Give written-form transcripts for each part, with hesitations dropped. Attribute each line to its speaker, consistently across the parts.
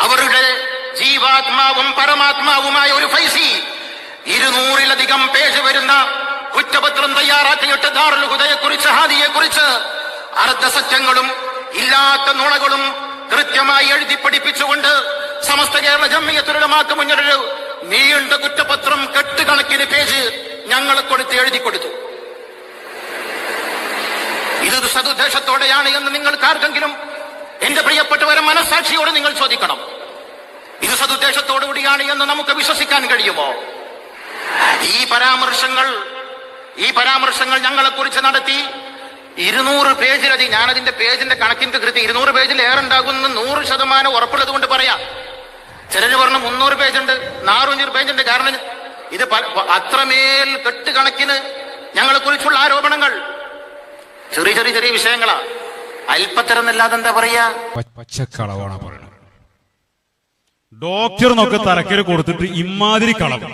Speaker 1: അവരുടെ ജീവാത്മാവും പരമാത്മാവുമായ ഒരു ഫൈസി 200-ലധികം പേജ് വരുന്ന കുറ്റപത്രം തയ്യാറാക്കിയിട്ട് ദാറുൽ ഹുദയെക്കുറിച്ച്, ഹാദിയെക്കുറിച്ച് അർദ്ധസത്യങ്ങളും ഇല്ലാത്ത നുണകളും കൃത്യമായി എഴുതി പഠിപ്പിച്ചുകൊണ്ട് സമസ്ത കേരള ജംഇയ്യത്തുൽ ഉലമാക്ക് മുന്നിലൊരു നീണ്ട കുറ്റപത്രം കെട്ടുകണക്കിന് പേജ് ഞങ്ങളെ കൊടുത്ത് എഴുതി കൊടുത്തു. ഇതൊരു സതുദ്ദേശത്തോടെയാണ് എന്ന് നിങ്ങൾക്കാർക്കെങ്കിലും, എന്റെ പ്രിയപ്പെട്ടവരെ, മനസ്സാക്ഷിയോട് നിങ്ങൾ ചോദിക്കണം. ഇത് സതുദ്ദേശത്തോടുകൂടിയാണ് എന്ന് നമുക്ക് വിശ്വസിക്കാൻ കഴിയുമോ? ഈ പരാമർശങ്ങൾ ഞങ്ങളെ കുറിച്ച് നടത്തി 200 പേജിലധികം, ഞാനതിന്റെ പേജിന്റെ കണക്കിന്റെ കൃത്യം 200 പേജിൽ ഏറെ ഉണ്ടാകുന്ന 100% ഉറപ്പുള്ളത് കൊണ്ട് പറയാം. ചിലര് പറഞ്ഞു 300 പേജുണ്ട്, 400 പേജുണ്ട്. കാരണം ഇത് അത്രമേൽ കെട്ടുകണക്കിന് ഞങ്ങളെ കുറിച്ചുള്ള ആരോപണങ്ങൾ ചെറിയ ചെറിയ ചെറിയ വിഷയങ്ങളാ. അല്പത്തരം അല്ലാതെ എന്താ പറയാ,
Speaker 2: പച്ചക്കളവാണ് പറയുന്നത്. ഡോക്ടറിനൊക്കെ തരക്കര് കൊടുത്തിട്ട് ഇമാതിരി കളവ്,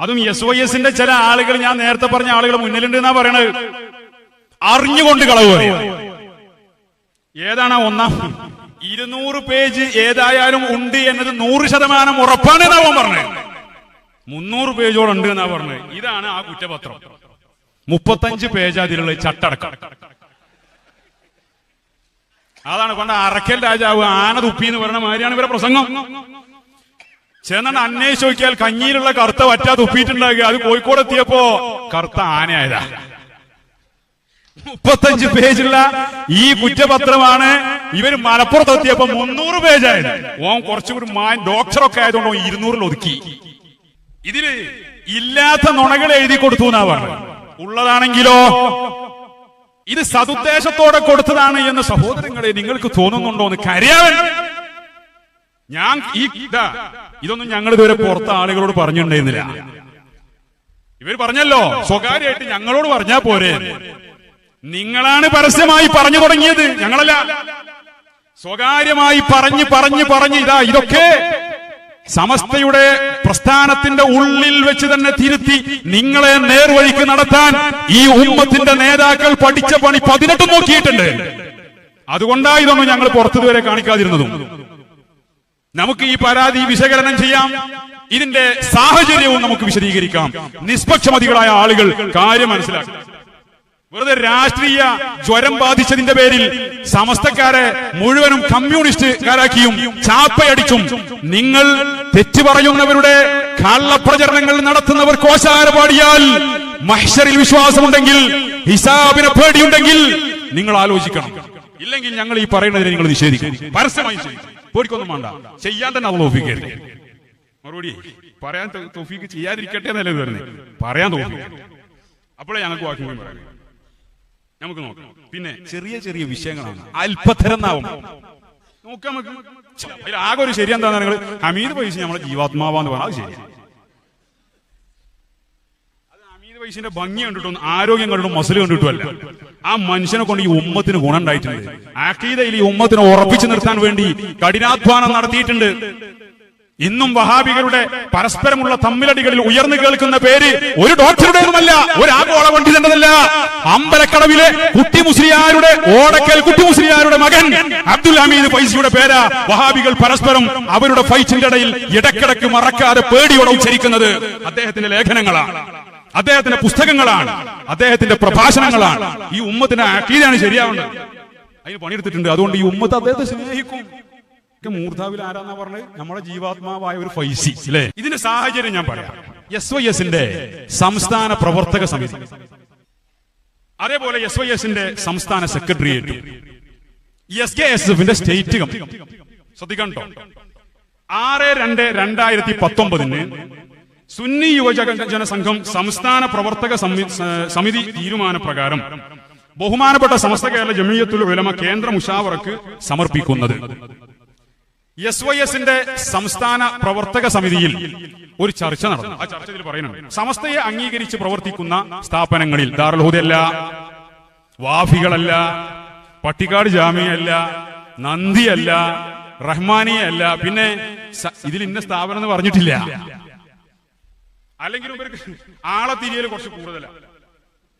Speaker 2: അതും SYSന്റെ ചില ആളുകൾ, ഞാൻ നേരത്തെ പറഞ്ഞ ആളുകൾ മുന്നിലുണ്ട് എന്നാ പറയണത്. അറിഞ്ഞുകൊണ്ട് കളവ് പറയാം. ഏതാണ് ഒന്നാം 200 പേജ് ഏതായാലും ഉണ്ട് എന്നത് 100% ഉറപ്പാണ് എന്നാ പറഞ്ഞത്. 300 പേജോളം ഉണ്ട് എന്നാ പറഞ്ഞത്. ഇതാണ് ആ കുറ്റപത്രം. 35 പേജ് അതിലുള്ള ചട്ടടക്കം. അതാണ് പണ്ട് അറക്കൽ രാജാവ് ആന തുപ്പി എന്ന് പറയുന്ന മാതിരിയാണ് ഇവരെ പ്രസംഗം. ചെന്നാണ് അന്വേഷിച്ച് നോക്കിയാൽ കഞ്ഞിയിലുള്ള കറുത്ത വറ്റ തുപ്പിയിട്ടുണ്ടാകുക. അത് കോഴിക്കോട് എത്തിയപ്പോ കറുത്ത ആനയായതാ. 35 പേജുള്ള ഈ കുറ്റപത്രമാണ് ഇവര് മലപ്പുറത്ത് എത്തിയപ്പോ 300 പേജായത്. ഓൻ കുറച്ചുകൂടി ഡോക്ടറൊക്കെ ആയതുകൊണ്ട് 200-ൽ ഒതുക്കി. ഇതില് ഇല്ലാത്ത നുണകൾ എഴുതി കൊടുത്തു എന്നാ പറഞ്ഞത്. ഉള്ളതാണെങ്കിലോ ഇത് സതുദ്ദേശത്തോടെ കൊടുത്തതാണ് എന്ന് സഹോദരങ്ങളെ നിങ്ങൾക്ക് തോന്നുന്നുണ്ടോ എന്ന് കരയാവൻ. ഞാൻ ഇതൊന്നും ഞങ്ങൾ ഇതുവരെ പുറത്ത് ആളുകളോട് പറഞ്ഞിട്ടുണ്ടായിരുന്നില്ല. ഇവർ പറഞ്ഞല്ലോ സ്വകാര്യമായിട്ട് ഞങ്ങളോട് പറഞ്ഞാ പോരെ. നിങ്ങളാണ് പരസ്യമായി പറഞ്ഞു തുടങ്ങിയത്, ഞങ്ങളല്ല. സ്വകാര്യമായി പറഞ്ഞ് ഇതാ ഇതൊക്കെ സമസ്തയുടെ പ്രസ്ഥാനത്തിന്റെ ഉള്ളിൽ വെച്ച് തന്നെ തിരുത്തി നിങ്ങളെ നേർവഴിക്ക് നടത്താൻ ഈ ഉമ്മത്തിന്റെ നേതാക്കൾ പഠിച്ച പണി 18 നോക്കിയിട്ടുണ്ട്. അതുകൊണ്ടാണ് ഇതൊന്നും ഞങ്ങൾ പുറത്തുവരെ കാണിക്കാതിരുന്നതും. നമുക്ക് ഈ പരാതി വിശകലനം ചെയ്യാം, ഇതിന്റെ സാഹചര്യവും നമുക്ക് വിശദീകരിക്കാം. നിഷ്പക്ഷമതികളായ ആളുകൾ കാര്യം മനസ്സിലാക്കും. വെറുതെ രാഷ്ട്രീയ ജ്വരം ബാധിച്ചതിന്റെ പേരിൽ സമസ്തക്കാരെ മുഴുവനും കമ്മ്യൂണിസ്റ്റുകാരാക്കിയും ചാപ്പയടിച്ചും നിങ്ങൾ തെറ്റു പറയുന്നവരുടെ കള്ളപ്രചരണങ്ങൾ നടത്തുന്നവർ കോശാര പാടിയാൽ മഹ്ശറിൽ വിശ്വാസമുണ്ടെങ്കിൽ, ഹിസാബിനെ പേടിയുണ്ടെങ്കിൽ നിങ്ങൾ ആലോചിക്കണം. ഇല്ലെങ്കിൽ ഞങ്ങൾ ഈ പറയുന്നതിനെ നിങ്ങൾ നിഷേധിക്കും, പരസ്യമായി ചെയ്യും. പേടിക്കൊന്നും വേണ്ട, ചെയ്യാൻ തന്നെ അത് തോഫീക്കരുത്. മറുപടി പറയാൻ തോഫീക്ക് ചെയ്യാതിരിക്കട്ടെ എന്നല്ലേ വരുന്നത്, പറയാൻ തോഫീക്ക്. അപ്പോഴേ ഞങ്ങൾക്ക് വാക്കുമ്പോൾ പറയാം. നമുക്ക് നോക്കാം. പിന്നെ ചെറിയ ചെറിയ വിഷയങ്ങളാണ്, അല്പത്തരന്നാവും നോക്കാം. നമുക്ക് അതിൽ ആകെ ഒരു ശരി എന്താ, നിങ്ങൾ ഹമീദ് ഫൈസി നമ്മളെ ജീവാത്മാവാന്ന് പറഞ്ഞാൽ അത് ശരിയാണ്. അത് ഹമീദ് ഫൈസിന്റെ ഭംഗി കണ്ടിട്ടൊന്നും ആരോഗ്യം കണ്ടിട്ടും മസിൽ കണ്ടിട്ടുമല്ല. ആ മനുഷ്യനെ കൊണ്ട് ഈ ഉമ്മത്തിന് ഗുണം ഉണ്ടായിട്ടുണ്ട്. അഖീദയിൽ ഈ ഉമ്മത്തിനെ ഉറപ്പിച്ചു നിർത്താൻ വേണ്ടി കഠിനാധ്വാനം നടത്തിയിട്ടുണ്ട്. ഇന്നും വഹാബികളുടെ പരസ്പരമുള്ള തമ്മിലടികളിൽ ഉയർന്നു കേൾക്കുന്ന പേര് ഒരു ഡോക്ടറുടേതുമല്ല, ഒരു ആഗോള പണ്ഡിതന്റെതല്ല. അമ്പലക്കടവിലെ കുട്ടി മുസ്ലിയാരുടെ, ഓടക്കൽ കുട്ടി മുസ്ലിയാരുടെ മകൻ അബ്ദുൽ ഹമീദ് ഫൈസിയുടെ പേരാ വഹാബികൾ പരസ്പരം അവരുടെ ഫൈറ്റിന്റെ ഇടയിൽ ഇടക്കിടക്ക് മറക്കാതെ പേടിയോടെ ഉച്ചരിക്കുന്നത്. അദ്ദേഹത്തിന്റെ ലേഖനങ്ങളാണ്, അദ്ദേഹത്തിന്റെ പുസ്തകങ്ങളാണ്, അദ്ദേഹത്തിന്റെ പ്രഭാഷണങ്ങളാണ്. ഈ ഉമ്മത്തിന്റെ അഖീദയാണ് ശരിയാവേണ്ടത്. അതിന് പണിയെടുത്തിട്ടുണ്ട്. അതുകൊണ്ട് ഈ ഉമ്മത്ത് അദ്ദേഹത്തെ സ്നേഹിക്കും. മൂർധാവിൽ ആരാന്നാ പറഞ്ഞത്? നമ്മുടെ ജീവാത്മാവായ ഒരു ഫൈസി അല്ലേ. ഇതിന്റെ സാഹചര്യം ഞാൻ പറയാം. SYSന്റെ സംസ്ഥാന പ്രവർത്തക സമിതി, അതേപോലെ SYSന്റെ സംസ്ഥാന സെക്രട്ടേറിയറ്റ്, SKSFന്റെ സ്റ്റേറ്റ് കമ്മിറ്റി. ശ്രദ്ധിക്കണം കേട്ടോ. 6/2/2019 സുന്നി യുവജന സംഘം സംസ്ഥാന പ്രവർത്തക സമിതി തീരുമാനപ്രകാരം ബഹുമാനപ്പെട്ട സമസ്ത കേരള ജംഇയ്യത്തുൽ ഉലമ കേന്ദ്ര മുശാവറക്ക് സമർപ്പിക്കുന്നത് SYSന്റെ സംസ്ഥാന പ്രവർത്തക സമിതിയിൽ ഒരു ചർച്ച നടന്നു. ആ ചർച്ചയിൽ പറയുന്നുണ്ട്, സമസ്തയെ അംഗീകരിച്ച് പ്രവർത്തിക്കുന്ന സ്ഥാപനങ്ങളിൽ ദാറുൽ ഹുദയല്ല, വാഫികളല്ല, പട്ടിക്കാട് ജാമിയല്ല, നന്ദിയല്ല, റഹ്മാനിയല്ല, പിന്നെ ഇതിൽ ഇന്ന സ്ഥാപനം എന്ന് പറഞ്ഞിട്ടില്ല. അല്ലെങ്കിൽ ഇവർക്ക് ആളെ തിരിയൽ കുറച്ച് കൂടുതലാണ്.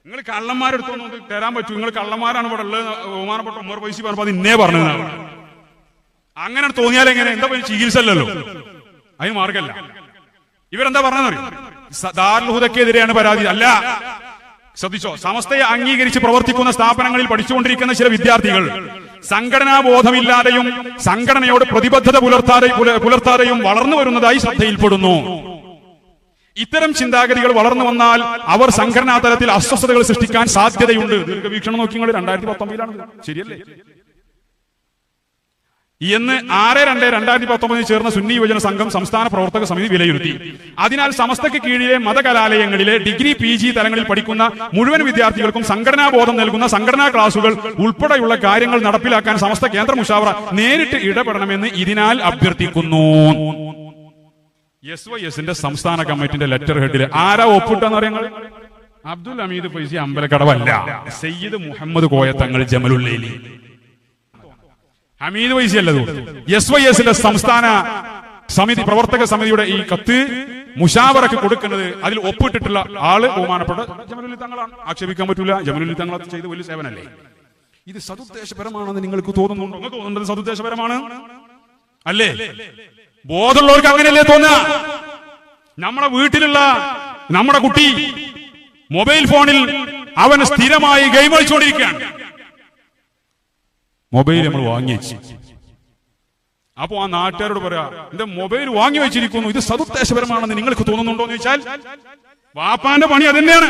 Speaker 2: നിങ്ങൾ കള്ളന്മാരെടുത്തൊന്നും തരാൻ പറ്റൂ, നിങ്ങൾ കള്ളന്മാരാണ് ഇവിടെ ഉള്ളത്. ബഹുമാനപ്പെട്ട ഉമർ ഫൈസി പറഞ്ഞപ്പോൾ അത് ഇന്നേ പറഞ്ഞതാണ്. അങ്ങനെ തോന്നിയാൽ എങ്ങനെ? എന്താ ചികിത്സ അല്ലല്ലോ, അതിന് മാർഗമല്ല. ഇവരെന്താ പറഞ്ഞറിയോ? ദാറുൽ ഹുദക്കെതിരെയാണ് പരാതി. അല്ല, ശ്രദ്ധിച്ചോ, സമസ്തയെ അംഗീകരിച്ച് പ്രവർത്തിക്കുന്ന സ്ഥാപനങ്ങളിൽ പഠിച്ചുകൊണ്ടിരിക്കുന്ന ചില വിദ്യാർത്ഥികൾ സംഘടനാ ബോധമില്ലാതെയും സംഘടനയോട് പ്രതിബദ്ധത പുലർത്താതെയും വളർന്നു വരുന്നതായി ശ്രദ്ധയിൽപ്പെടുന്നു. ഇത്തരം ചിന്താഗതികൾ വളർന്നു വന്നാൽ അവർ സംഘടനാ തലത്തിൽ അസ്വസ്ഥതകൾ സൃഷ്ടിക്കാൻ സാധ്യതയുണ്ട്. ദീർഘവീക്ഷണം നോക്കി നിങ്ങൾ 2019 ശരിയല്ലേ എന്ന് 6/2/2019 ചേർന്ന സുന്നി യുവജന സംഘം സംസ്ഥാന പ്രവർത്തക സമിതി വിലയിരുത്തി. അതിനാൽ സമസ്തയ്ക്ക് കീഴിലെ മതകലാലയങ്ങളിലെ ഡിഗ്രി PG തലങ്ങളിൽ പഠിക്കുന്ന മുഴുവൻ വിദ്യാർത്ഥികൾക്കും സംഘടനാ ബോധം നൽകുന്ന സംഘടനാ ക്ലാസുകൾ ഉൾപ്പെടെയുള്ള കാര്യങ്ങൾ നടപ്പിലാക്കാൻ സമസ്ത കേന്ദ്ര മുശാവറ നേരിട്ട് ഇടപെടണമെന്ന് ഇതിനാൽ അഭ്യർത്ഥിക്കുന്നു. SYSന്റെ സംസ്ഥാന കമ്മിറ്റിന്റെ ലെറ്റർ ഹെഡിൽ ആരാ ഒപ്പിട്ടെന്ന് അറിയാങ്ങൾ? അബ്ദുൽ ഹമീദ് ഫൈസി അമ്പലക്കടവല്ല, സയ്യിദ് മുഹമ്മദ് കോയ തങ്ങൾ ജമലുല്ലൈലി. ഹമീദ് ഫൈസി അല്ലത്. SYSന്റെ സംസ്ഥാന സമിതി പ്രവർത്തക സമിതിയുടെ ഈ കത്ത് മുശാവറക്ക് കൊടുക്കുന്നത്, അതിൽ ഒപ്പിട്ടിട്ടുള്ള ആള് ബഹുമാനപ്പെട്ട ജമലുല്ലി തങ്ങളാണ്. ആക്ഷേപിക്കാൻ പറ്റൂല. ജമലുല്ലി തങ്ങൾ ചെയ്ത് വലിയ സേവനല്ലേ. ഇത് സതുദ്ദേശപരമാണെന്ന് നിങ്ങൾക്ക് തോന്നുന്നുണ്ടോ? നിങ്ങൾക്ക് തോന്നുന്നത് സതുദ്ദേശപരമാണ് അല്ലേ? ബോധമുള്ളവർക്ക് അങ്ങനെയല്ലേ തോന്നുക? നമ്മുടെ വീട്ടിലുള്ള നമ്മുടെ കുട്ടി മൊബൈൽ ഫോണിൽ അവൻ സ്ഥിരമായി ഗെയിം കളിച്ചുകൊണ്ടിരിക്കുകയാണ്. മൊബൈൽ നമ്മൾ വാങ്ങി വെച്ചു. അപ്പോ ആ നാട്ടുകാരോട് പറയാ, എന്റെ മൊബൈൽ വാങ്ങി വെച്ചിരിക്കുന്നു, ഇത് സതുദ്ദേശപരമാണെന്ന് നിങ്ങൾക്ക് തോന്നുന്നുണ്ടോ എന്ന് ചോദിച്ചാൽ വാപ്പാന്റെ പണി അതന്നെയാണ്.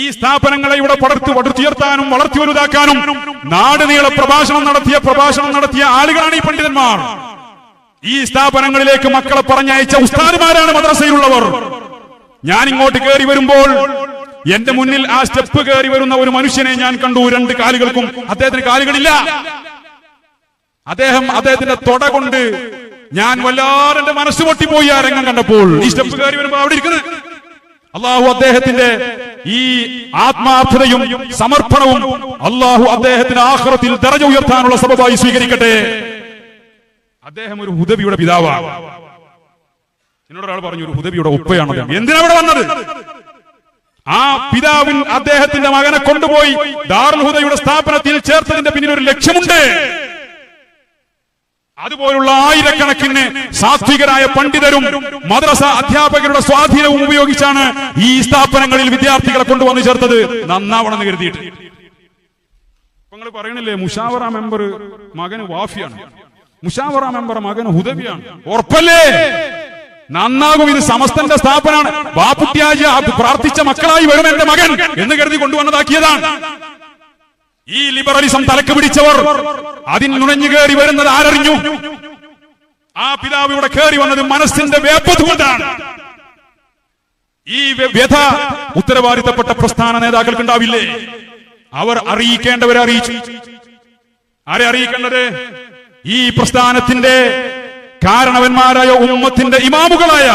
Speaker 2: ഈ സ്ഥാപനങ്ങളെ ഇവിടെ പടുത്തുയർത്താനും വളർത്തി വലുതാക്കാനും നാടുനീള പ്രഭാഷണം നടത്തിയ ആളുകളാണ് ഈ പണ്ഡിതന്മാർ. ഈ സ്ഥാപനങ്ങളിലേക്ക് മക്കളെ പറഞ്ഞയച്ച ഉസ്താദുമാരാണ് മദ്രസയിലുള്ളവർ. ഞാൻ ഇങ്ങോട്ട് കയറി വരുമ്പോൾ എന്റെ മുന്നിൽ ആ സ്റ്റെപ്പ് കയറി വരുന്ന ഒരു മനുഷ്യനെ ഞാൻ കണ്ടു. 2 കാലുകൾക്കും അദ്ദേഹത്തിന് കാലുകളില്ല. അദ്ദേഹത്തിന്റെ തൊട കൊണ്ട് ഞാൻ വല്ലാതെ എന്റെ മനസ്സ് പൊട്ടിപ്പോയി ആ രംഗം കണ്ടപ്പോൾ. ഈ സ്റ്റെപ്പ് കയറി വരുമ്പോൾ അവിടെ ഇരിക്കുന്നത് അള്ളാഹു അദ്ദേഹത്തിന്റെ ഈ ആത്മാർത്ഥതയും സമർപ്പണവും അള്ളാഹു അദ്ദേഹത്തിന് ആഖിറത്തിൽ ദറജ ഉയർത്താനുള്ള സബബായി സ്വീകരിക്കട്ടെ. അദ്ദേഹം ഒരു ഹുദവിയുടെ പിതാവാണ്. എന്നോട് ഒരാൾ പറഞ്ഞു, ഒരു ഹുദവിയുടെ ഉപ്പയാണ്. എന്തിനാ ഇവിടെ വന്നത്? ആ പിതാവിൻ അദ്ദേഹത്തിന്റെ മകനെ കൊണ്ടുപോയി ദാറുൽ ഹുദയുടെ സ്ഥാപനത്തിൽ ചേർത്തതിന്റെ പിന്നിൽ ഒരു ലക്ഷ്യമുണ്ട്. അതുപോലുള്ള ആയിരക്കണക്കിന് സാത്വികരായ പണ്ഡിതരും മദ്രസ അധ്യാപകരുടെ സ്വാധീനവും ഉപയോഗിച്ചാണ് ഈ സ്ഥാപനങ്ങളിൽ വിദ്യാർത്ഥികളെ കൊണ്ടുവന്ന് ചേർത്തത്. നന്നാവണമെന്ന് കരുതിയിട്ട് നിങ്ങൾ പറയണില്ലേ, മുശാവറ മെമ്പർ മകന് വാഫിയാണ്, മുശാവറ മെമ്പർ മകന് ഹുദവിയാണ്. ഉറപ്പല്ലേ? നന്നാകും. ഇത് സമസ്തന്റെ സ്ഥാപനമാണ്. ബാപ്പുത്യാജ പ്രാർത്ഥിച്ച മക്കളായി വരും എന്റെ മകൻ എന്ന് കരുതി കൊണ്ടുവന്നതാക്കിയതാണ്. ഈ ലിബറലിസം തലക്ക് പിടിച്ചവർ അതിൽ നുഴഞ്ഞു കയറി വരുന്നത് ആരറിഞ്ഞു? ആ പിതാവ് ഇവിടെ കയറി വന്നത് മനസ്സിന്റെ വേപ്പത് കൊണ്ടാണ്. ഈ വ്യഥ ഉത്തരവാദിത്തപ്പെട്ട പ്രസ്ഥാന നേതാക്കൾക്ക് ഉണ്ടാവില്ലേ? അവർ അറിയിക്കേണ്ടവരെ അറിയിച്ചു. ആരെ അറിയിക്കേണ്ടത്? ഈ പ്രസ്ഥാനത്തിന്റെ കാരണവന്മാരായ ഉമ്മത്തിന്റെ ഇമാമുകളായ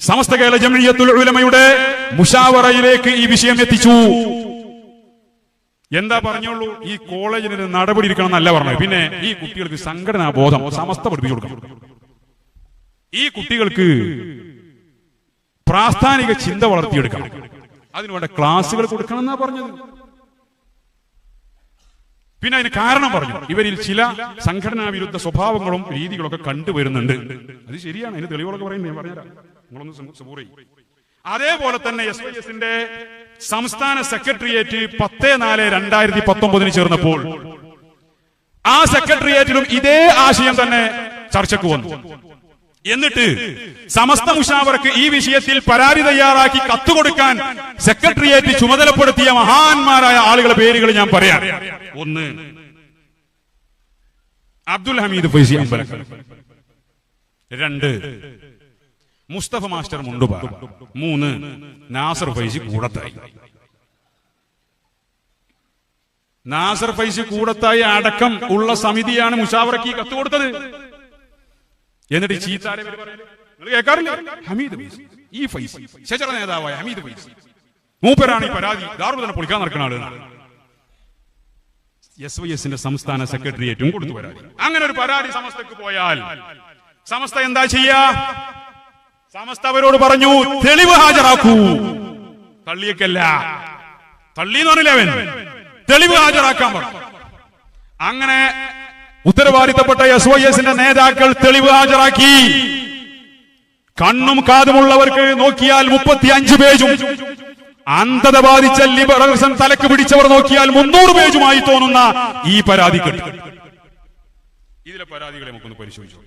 Speaker 2: സമസ്ത കേരള ജംഇയ്യത്തുൽ ഉലമയുടെ മുശാവറയിലേക്ക് ഈ വിഷയം എത്തിച്ചു. എന്താ പറഞ്ഞോളൂ? ഈ കോളേജിന് നടപടി എടുക്കണം എന്നല്ല പറഞ്ഞത്. പിന്നെ ഈ കുട്ടികൾക്ക് സംഘടനാ ബോധം സമസ്ത പഠിപ്പിച്ചു കൊടുക്കണം. ഈ കുട്ടികൾക്ക് പ്രാസ്ഥാനിക ചിന്ത വളർത്തിയെടുക്കണം. അതിനുവേണ്ട ക്ലാസുകൾ കൊടുക്കണം എന്നാ പറഞ്ഞത്. പിന്നെ അതിന് കാരണം പറഞ്ഞു, ഇവരിൽ ചില സംഘടനാ വിരുദ്ധ സ്വഭാവങ്ങളും രീതികളൊക്കെ കണ്ടുവരുന്നുണ്ട്. അത് ശരിയാണ്. അതിന് തെളിവുകളൊക്കെ പറയുന്നത് ഞാൻ പറഞ്ഞുതരാം. നിങ്ങളൊന്ന് സബൂർ ചെയ്യും. അതേപോലെ തന്നെ SYSന്റെ സംസ്ഥാന സെക്രട്ടേറിയറ്റ് 10/4/2019 ചേർന്നപ്പോൾ ആ സെക്രട്ടേറിയറ്റിലും ഇതേ ആശയം തന്നെ ചർച്ചയ്ക്ക് വന്നു. എന്നിട്ട് സമസ്ത മുശാവറക്ക് ഈ വിഷയത്തിൽ പരാതി തയ്യാറാക്കി കത്തുകൊടുക്കാൻ സെക്രട്ടേറിയറ്റ് ചുമതലപ്പെടുത്തിയ മഹാന്മാരായ ആളുകളുടെ പേരുകൾ ഞാൻ പറയാം. 1 അബ്ദുൽ ഹമീദ് ഫൈസി അമ്പലക്കൽ, 2 മുസ്തഫ മാസ്റ്റർ മുണ്ടുപാറ, 3 നാസർ ഫൈസി കൂടത്തായി. നാസർ ഫൈസി കൂടത്തായി അടക്കം ഉള്ള സമിതിയാണ് മുശാവറക്ക് കത്ത് കൊടുത്തത്. എന്നിട്ട് ചീത്താരെ നിങ്ങൾ കേൾക്കാറില്ല? ഹമീദ് ഫൈസി, ഈ ഫൈസി ശജറ നേതാവായ ഹമീദ് ഫൈസി മൂപ്പരാണ് ഈ പരാതി ദാറുൽ ഹുദ പൊളിക്കാൻ നടക്കുന്ന ആളുകളാണ്. SYSന്റെ സംസ്ഥാന സെക്രട്ടേറിയറ്റും കൊടുത്തു പരാതി. അങ്ങനെ ഒരു പരാതി സമസ്തക്ക് പോയാൽ സമസ്ത എന്താ ചെയ്യാ? സമസ്ത അവരോട് പറഞ്ഞു, തെളിവ് ഹാജരാക്കൂ. തള്ളിയേക്കല്ല, തള്ളി എന്ന് പറഞ്ഞില്ല അവൻ, തെളിവ് ഹാജരാക്കാൻ പറഞ്ഞു. അങ്ങനെ ഉത്തരവാദിത്തപ്പെട്ട SYSന്റെ നേതാക്കൾ തെളിവ് ഹാജരാക്കി. കണ്ണും കാതുമുള്ളവർക്ക് നോക്കിയാൽ 35 പേജും, അന്ധത ബാധിച്ച ലിബറലിസം തലക്ക് പിടിച്ചവർ നോക്കിയാൽ 300 പേജുമായി തോന്നുന്ന ഈ പരാതിക്കെട്ട്. ഇതിലെ പരാതികളെ നമുക്കൊന്ന് പരിശോധിച്ചു.